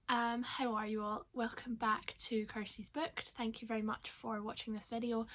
How are you all? Welcome back to Kirsty's Booked. Thank you very much for watching this video.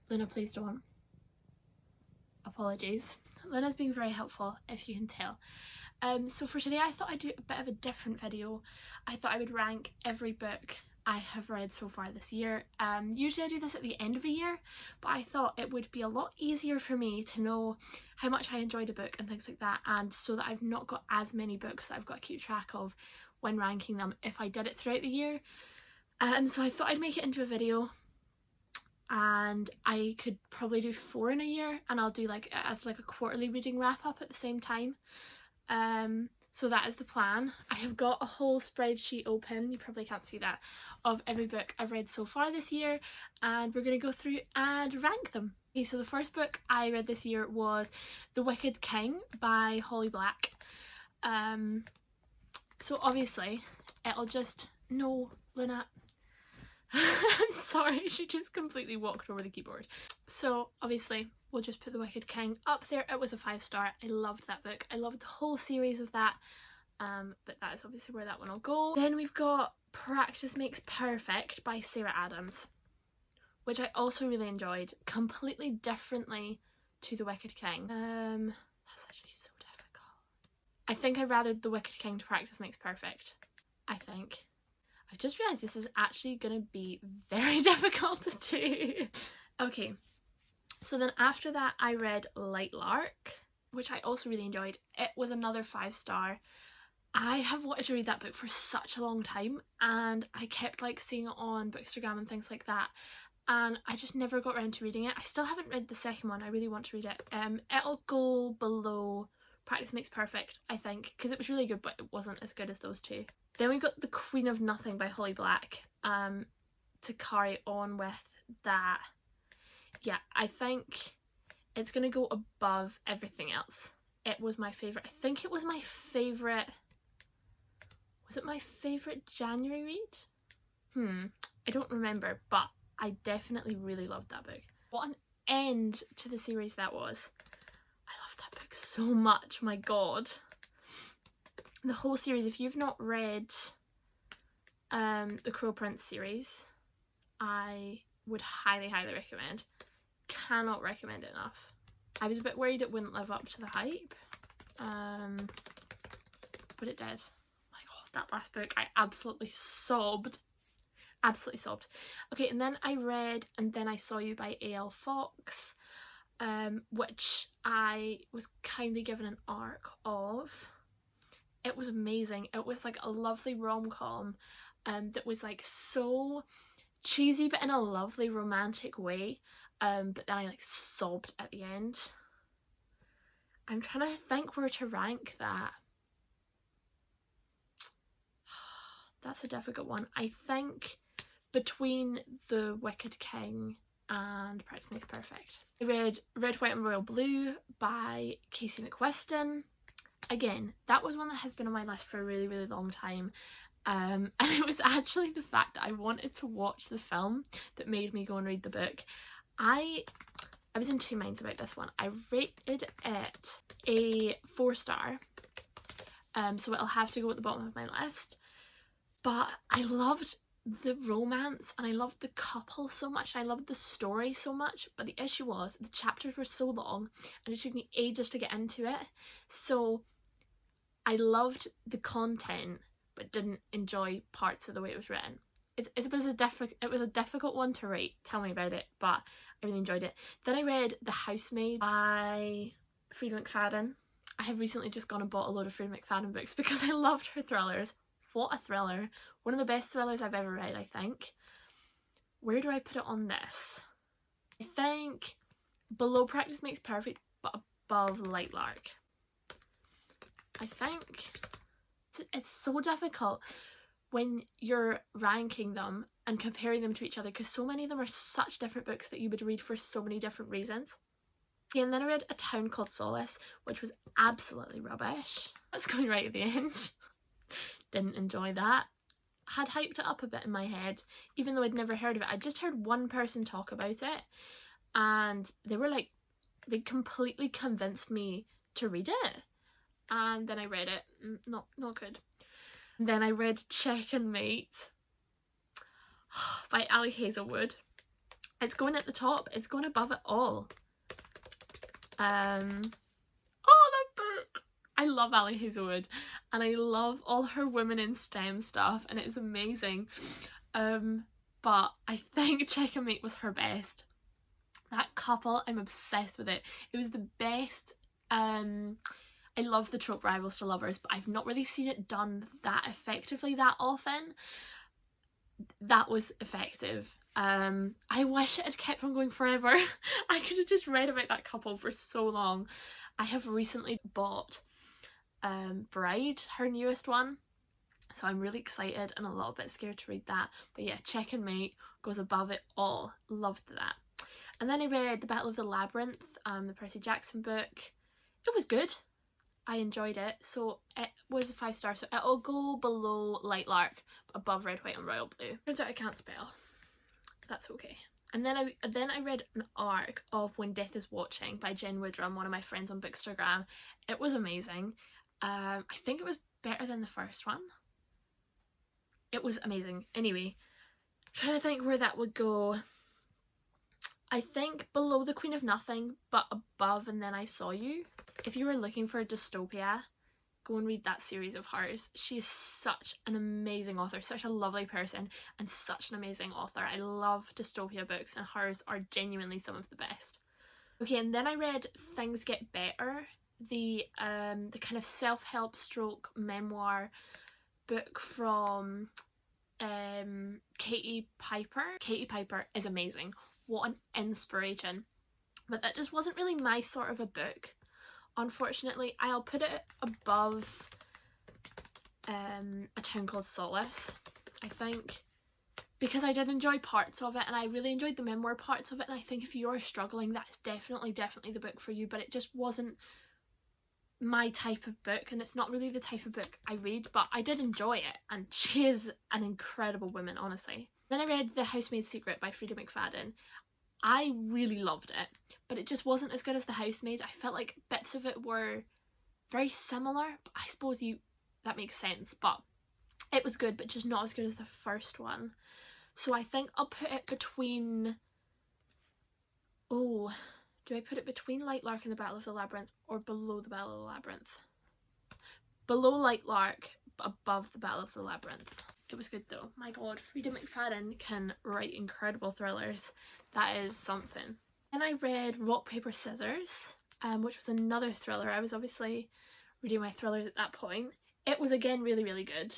Luna, please don't. Apologies. Luna's being very helpful, if you can tell. So for today I thought I'd do a bit of a different video. I thought I would rank every book I have read so far this year. Usually I do this at the end of a year, but I thought it would be a lot easier for me to know how much I enjoyed a book and things like that, and so that I've not got as many books that I've got to keep track of when ranking them if I did it throughout the year. So I thought I'd make it into a video, and I could probably do 4 in a year, and I'll do like as like a quarterly reading wrap up at the same time. So that is the plan. I have got a whole spreadsheet open, you probably can't see that, of every book I've read so far this year, and we're going to go through and rank them. Okay, so the first book I read this year was The Wicked King by Holly Black. So obviously it'll just... No, Luna. I'm sorry, she just completely walked over the keyboard. So obviously we'll just put The Wicked King up there. It was a 5-star. I loved that book. I loved the whole series of that. But that is obviously where that one will go. Then we've got Practice Makes Perfect by Sarah Adams, which I also really enjoyed, completely differently to The Wicked King. That's actually so difficult. I think I'd rather The Wicked King to Practice Makes Perfect. I think. I've just realised this is actually going to be very difficult to do. Okay, so then after that I read Light Lark, which I also really enjoyed. It was another 5-star. I have wanted to read that book for such a long time, and I kept like seeing it on Bookstagram and things like that, and I just never got around to reading it. I still haven't read the second one. I really want to read it. It'll go below Practice Makes Perfect, I think, because it was really good, but it wasn't as good as those two. Then we got The Queen of Nothing by Holly Black, to carry on with that. Yeah, I think it's going to go above everything else. It was my favourite. I think it was my favourite... Was it my favourite January read? I don't remember, but I definitely really loved that book. What an end to the series that was. I loved that book so much, my god. The whole series, if you've not read the Cruel Prince series, I would highly recommend. Cannot recommend it enough. I was a bit worried it wouldn't live up to the hype, but it did. My god, that last book, I absolutely sobbed. Absolutely sobbed. Okay, and then I read And Then I Saw You by A.L. Fox, which I was kindly given an arc of. It was amazing. It was like a lovely rom-com that was like so cheesy but in a lovely romantic way, but then I like sobbed at the end. I'm trying to think where to rank that. That's a difficult one. I think between The Wicked King and Practice Makes Perfect. I read Red, White and Royal Blue by Casey McQuiston. Again, that was one that has been on my list for a really long time, and it was actually the fact that I wanted to watch the film that made me go and read the book. I was in two minds about this one. I rated it a 4-star, so it'll have to go at the bottom of my list, but I loved the romance and I loved the couple so much. I loved the story so much, but the issue was the chapters were so long and it took me ages to get into it. So I loved the content but didn't enjoy parts of the way it was written. It was a difficult one to rate. Tell me about it, but I really enjoyed it. Then I read The Housemaid by Freida McFadden. I have recently just gone and bought a load of Freida McFadden books because I loved her thrillers. What a thriller. One of the best thrillers I've ever read, I think. Where do I put it on this? I think below Practice Makes Perfect, but above Light Lark. I think it's so difficult when you're ranking them and comparing them to each other, because so many of them are such different books that you would read for so many different reasons. And then I read A Town Called Solace, which was absolutely rubbish. That's going right at the end. Didn't enjoy that. Had hyped it up a bit in my head, even though I'd never heard of it. I just heard one person talk about it, and they completely convinced me to read it. And then I read it. Not good. And then I read Check and Mate by Ali Hazelwood. It's going at the top. It's going above it all. Oh, that book! I love Ali Hazelwood, and I love all her women in STEM stuff, and it's amazing. But I think Check and Mate was her best. That couple, I'm obsessed with it. It was the best. I love the trope rivals to lovers, but I've not really seen it done that effectively that often. That was effective. I wish it had kept on going forever. I could have just read about that couple for so long. I have recently bought Bride, her newest one, so I'm really excited and a little bit scared to read that. But yeah, Check and Mate goes above it all. Loved that. And then I read The Battle of the Labyrinth, the Percy Jackson book. It was good. I enjoyed it. So it was a 5 star, so it'll go below Light Lark, but above Red, White and Royal Blue. Turns out I can't spell. That's okay. And then I read an arc of When Death is Watching by Jen Woodrum, one of my friends on Bookstagram. It was amazing. I think it was better than the first one. It was amazing. Anyway, trying to think where that would go. I think below The Queen of Nothing, but above And Then I Saw You. If you were looking for a dystopia, go and read that series of hers. She is such an amazing author, such a lovely person, and such an amazing author. I love dystopia books, and hers are genuinely some of the best. Okay, and then I read Things Get Better, the kind of self-help stroke memoir book from Katie Piper. Katie Piper is amazing. What an inspiration. But that just wasn't really my sort of a book. Unfortunately, I'll put it above A Town Called Solace, I think, because I did enjoy parts of it, and I really enjoyed the memoir parts of it, and I think if you're struggling, that's definitely the book for you. But it just wasn't my type of book, and it's not really the type of book I read, but I did enjoy it, and she is an incredible woman, honestly. Then I read The Housemaid's Secret by Freida McFadden. I really loved it, but it just wasn't as good as The Housemaid. I felt like bits of it were very similar, but I suppose that makes sense, but it was good, but just not as good as the first one. So I think I'll put it between, do I put it between Light Lark and The Battle of the Labyrinth, or below The Battle of the Labyrinth? Below Light Lark, but above The Battle of the Labyrinth. It was good though. My god, Freida McFadden can write incredible thrillers. That is something. Then I read Rock, Paper, Scissors, which was another thriller. I was obviously reading my thrillers at that point. It was again really, really good.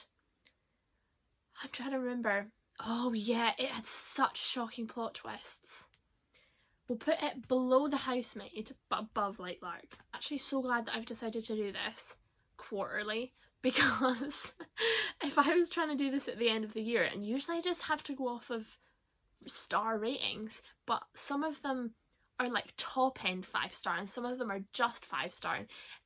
I'm trying to remember. Oh yeah, it had such shocking plot twists. We'll put it below The Housemaid, but above Light Lark. Actually so glad that I've decided to do this quarterly, because if I was trying to do this at the end of the year, and usually I just have to go off of star ratings, but some of them are like top end 5 star and some of them are just 5 star.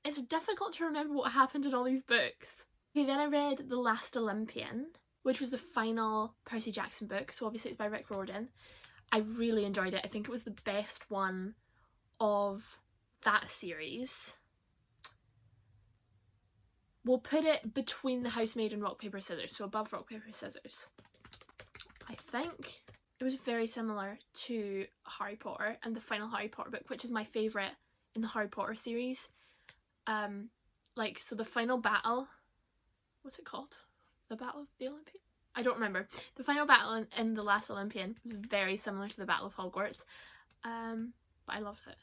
It's difficult to remember what happened in all these books. Okay, then I read The Last Olympian, which was the final Percy Jackson book, so obviously it's by Rick Riordan. I really enjoyed it. I think it was the best one of that series. We'll put it between The Housemaid and Rock, Paper, Scissors, so above Rock, Paper, Scissors. I think it was very similar to Harry Potter and the final Harry Potter book, which is my favourite in the Harry Potter series. So the final battle, what's it called? The Battle of the Olympian? I don't remember. The final battle in The Last Olympian was very similar to the Battle of Hogwarts. But I loved it.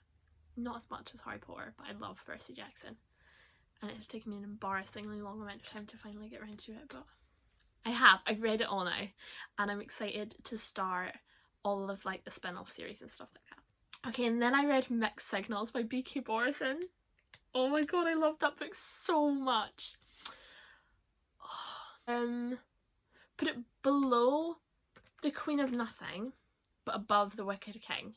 Not as much as Harry Potter, but I love Percy Jackson. And it's taken me an embarrassingly long amount of time to finally get around to it, but I've read it all now, and I'm excited to start all of like the spin-off series and stuff like that. Okay, and then I read Mixed Signals by B.K. Borison. Oh my god, I love that book so much. Put it below The Queen of Nothing, but above The Wicked King.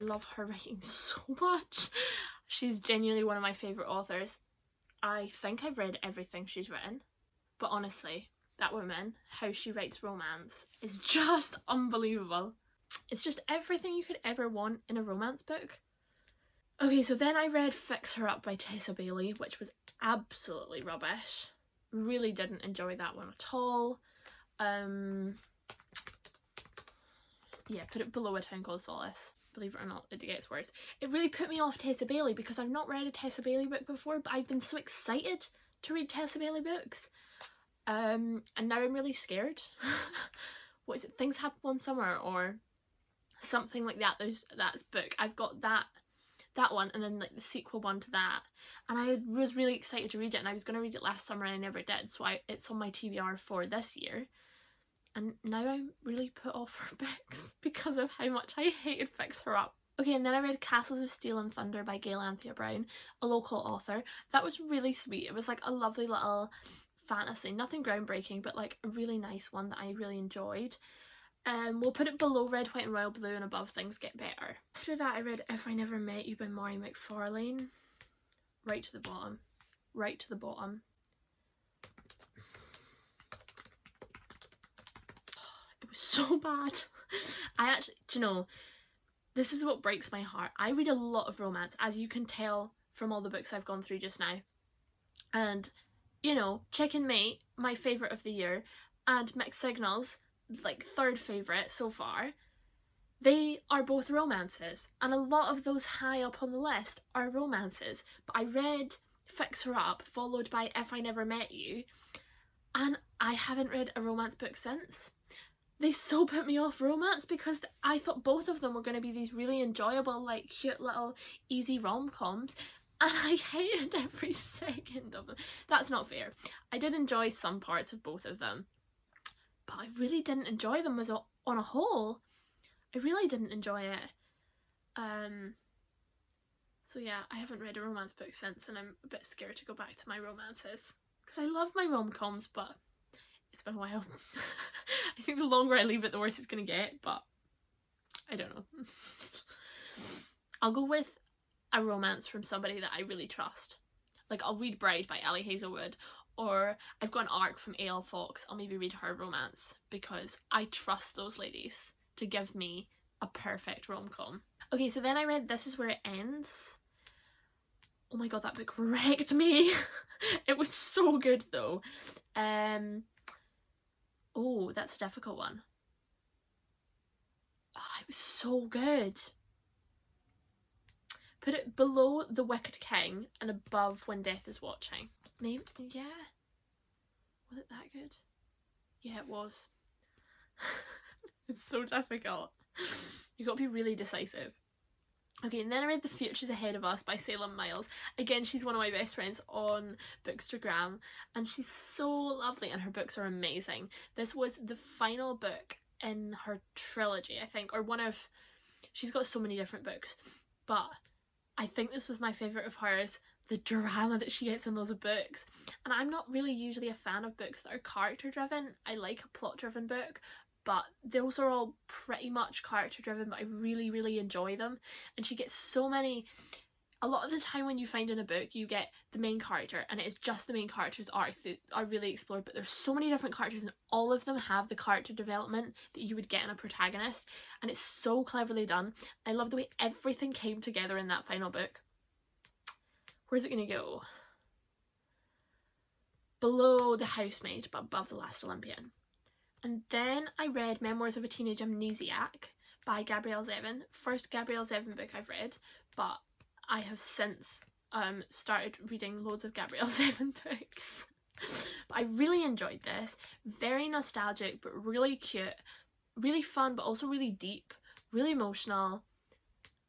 I love her writing so much. She's genuinely one of my favourite authors. I think I've read everything she's written, but honestly, that woman, how she writes romance is just unbelievable. It's just everything you could ever want in a romance book. Okay, so then I read Fix Her Up by Tessa Bailey, which was absolutely rubbish. really didn't enjoy that one at all. Yeah, put it below A Town Called Solace. Believe it or not, it gets worse. It really put me off Tessa Bailey because I've not read a Tessa Bailey book before, but I've been so excited to read Tessa Bailey books. And now I'm really scared. What is it? Things Happen One Summer or something like that. That's book. I've got that one, and then like the sequel one to that, and I was really excited to read it, and I was going to read it last summer and I never did, so it's on my TBR for this year. And now I'm really put off her books because of how much I hated Fix Her Up. Okay, and then I read Castles of Steel and Thunder by Gail Anthea Brown, a local author. That was really sweet. It was like a lovely little fantasy, nothing groundbreaking, but like a really nice one that I really enjoyed. We'll put it below Red, White and Royal Blue and above Things Get Better. After that I read If I Never Met You by Mari McFarlane. Right to the bottom. Right to the bottom. It was so bad. I actually, do you know, this is what breaks my heart. I read a lot of romance, as you can tell from all the books I've gone through just now. And, you know, Chicken Mate, my favourite of the year, and Mixed Signals, like third favourite so far, they are both romances, and a lot of those high up on the list are romances. But I read Fix Her Up followed by If I Never Met You, and I haven't read a romance book since. They so put me off romance because I thought both of them were going to be these really enjoyable, like cute little easy rom-coms, and I hated every second of them. That's not fair. I did enjoy some parts of both of them, but I really didn't enjoy them as on a whole. I really didn't enjoy it. So yeah, I haven't read a romance book since, and I'm a bit scared to go back to my romances because I love my rom-coms, but it's been a while. I think the longer I leave it, the worse it's gonna get, but I don't know. I'll go with a romance from somebody that I really trust. Like, I'll read Bride by Ali Hazelwood, or I've got an arc from A.L. Fox. I'll maybe read her romance because I trust those ladies to give me a perfect rom-com. Okay, so then I read This Is Where It Ends. Oh my god, that book wrecked me. It was so good though. Oh, that's a difficult one. Oh, it was so good. Put it below The Wicked King and above When Death Is Watching. Maybe, yeah. Was it that good? Yeah, it was. It's so difficult. You've got to be really decisive. Okay, and then I read The Future's Ahead of Us by Salem Miles. Again, she's one of my best friends on Bookstagram, and she's so lovely, and her books are amazing. This was the final book in her trilogy, I think, or one of... She's got so many different books, but I think this was my favourite of hers. The drama that she gets in those books. And I'm not really usually a fan of books that are character driven. I like a plot driven book, but those are all pretty much character driven, but I really, really enjoy them. And she gets so many... A lot of the time when you find in a book, you get the main character, and it is just the main character's arc that are really explored, but there's so many different characters, and all of them have the character development that you would get in a protagonist, and it's so cleverly done. I love the way everything came together in that final book. Where's it going to go? Below The Housemaid, but above The Last Olympian. And then I read Memoirs of a Teenage Amnesiac by Gabrielle Zevin. First Gabrielle Zevin book I've read, but I have since started reading loads of Gabrielle Zevin books. But I really enjoyed this. Very nostalgic, but really cute. Really fun, but also really deep. Really emotional.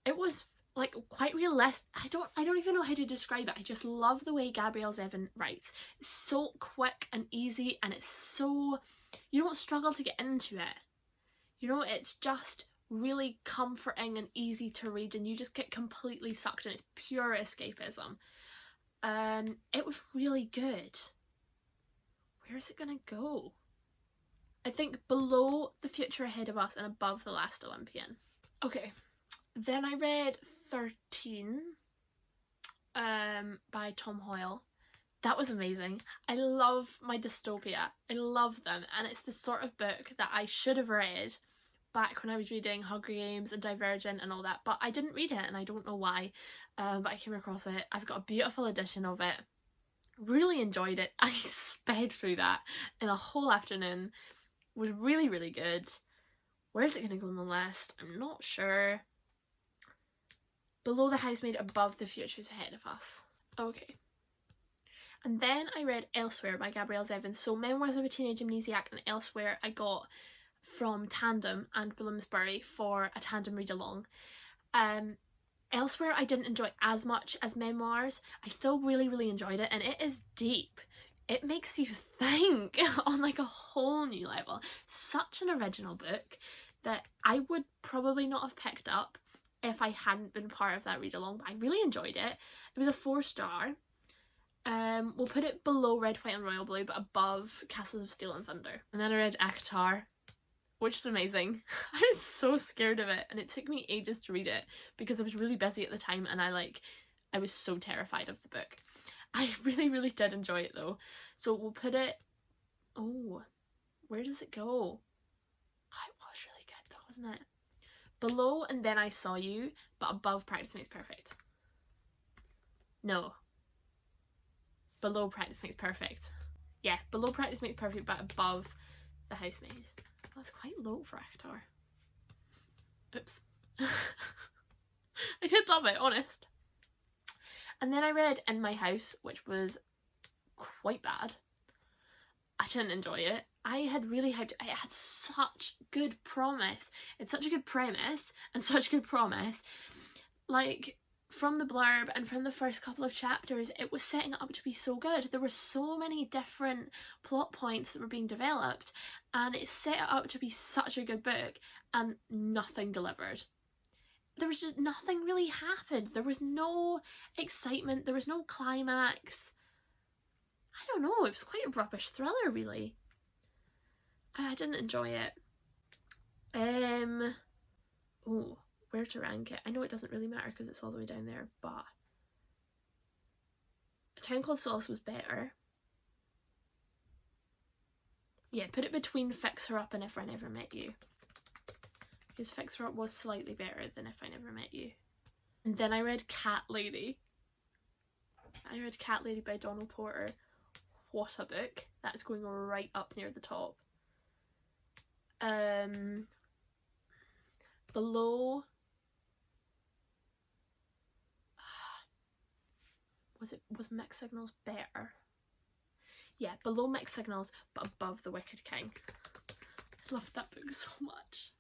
It was like quite realistic. I don't even know how to describe it. I just love the way Gabrielle Zevin writes. It's so quick and easy, and it's so... You don't struggle to get into it. You know, it's just really comforting and easy to read, and you just get completely sucked in. It's pure escapism. It was really good. Where is it gonna go? I think below The Future Ahead of Us and above The Last Olympian. Okay, then I read 13 by Tom Hoyle. That was amazing. I love my dystopia. I love them, and it's the sort of book that I should have read back when I was reading Hunger Games and Divergent and all that, but I didn't read it, and I don't know why, but I came across it. I've got a beautiful edition of it. Really enjoyed it. I sped through that in a whole afternoon. Was really, really good. Where's it going to go on the list? I'm not sure. Below the Housemaid, Above the Futures Ahead of Us. Okay. And then I read Elsewhere by Gabrielle Zevin. So Memoirs of a Teenage Amnesiac and Elsewhere I got from Tandem and Bloomsbury for a tandem read along. Elsewhere I didn't enjoy as much as Memoirs. I still really, really enjoyed it, and it is deep. It makes you think on like a whole new level. Such an original book that I would probably not have picked up if I hadn't been part of that read along, but I really enjoyed it. It was a 4-star. We'll put it below Red, White and Royal Blue, but above Castles of Steel and Thunder. And then I read ACOTAR, which is amazing. I was so scared of it, and it took me ages to read it because I was really busy at the time, and I was so terrified of the book. I really, really did enjoy it though. So we'll put it, oh, where does it go? Oh, it was really good though, wasn't it? Below And Then I Saw You, but above Practice Makes Perfect. No. Below Practice Makes Perfect. Yeah, below Practice Makes Perfect, but above The Housemaid. That's quite low for ACOTAR. Oops. I did love it, honest. And then I read In My House, which was quite bad. I didn't enjoy it. I had really hyped it. It had such good promise. It's such a good premise and such good promise. Like, from the blurb and from the first couple of chapters, it was setting up to be so good. There were so many different plot points that were being developed, and it set it up to be such a good book, and nothing delivered. There was just nothing really happened. There was no excitement. There was no climax. I don't know. It was quite a rubbish thriller, really. I didn't enjoy it. Oh, where to rank it? I know it doesn't really matter because it's all the way down there, but A Town Called Solace was better. Yeah, put it between Fix Her Up and If I Never Met You, because Fix Her Up was slightly better than If I Never Met You. And then I read Cat Lady. I read Cat Lady by Donald Porter. What a book. That's going right up near the top. Below, was Mixed Signals better? Yeah, below Mixed Signals, but above The Wicked King. I loved that book so much.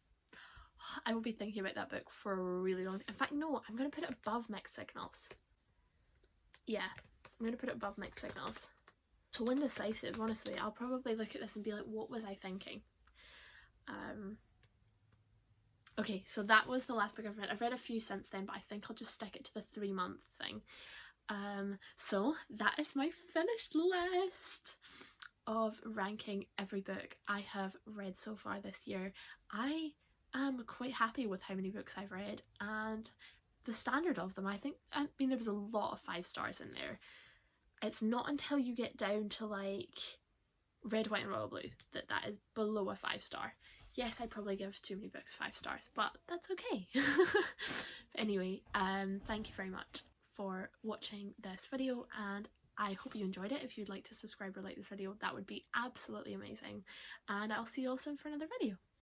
I will be thinking about that book for a really long time. In fact, no, I'm going to put it above Mixed Signals. Yeah, I'm going to put it above Mixed Signals. So indecisive, honestly. I'll probably look at this and be like, what was I thinking? Okay, so that was the last book I've read. I've read a few since then, but I think I'll just stick it to the 3-month thing. So that is my finished list of ranking every book I have read so far this year. I am quite happy with how many books I've read and the standard of them. I mean there was a lot of 5 stars in there. It's not until you get down to like Red, White and Royal Blue that is below a 5-star. Yes, I'd probably give too many books 5 stars, but that's okay. Anyway, thank you very much for watching this video, and I hope you enjoyed it. If you'd like to subscribe or like this video, that would be absolutely amazing, and I'll see you all soon for another video.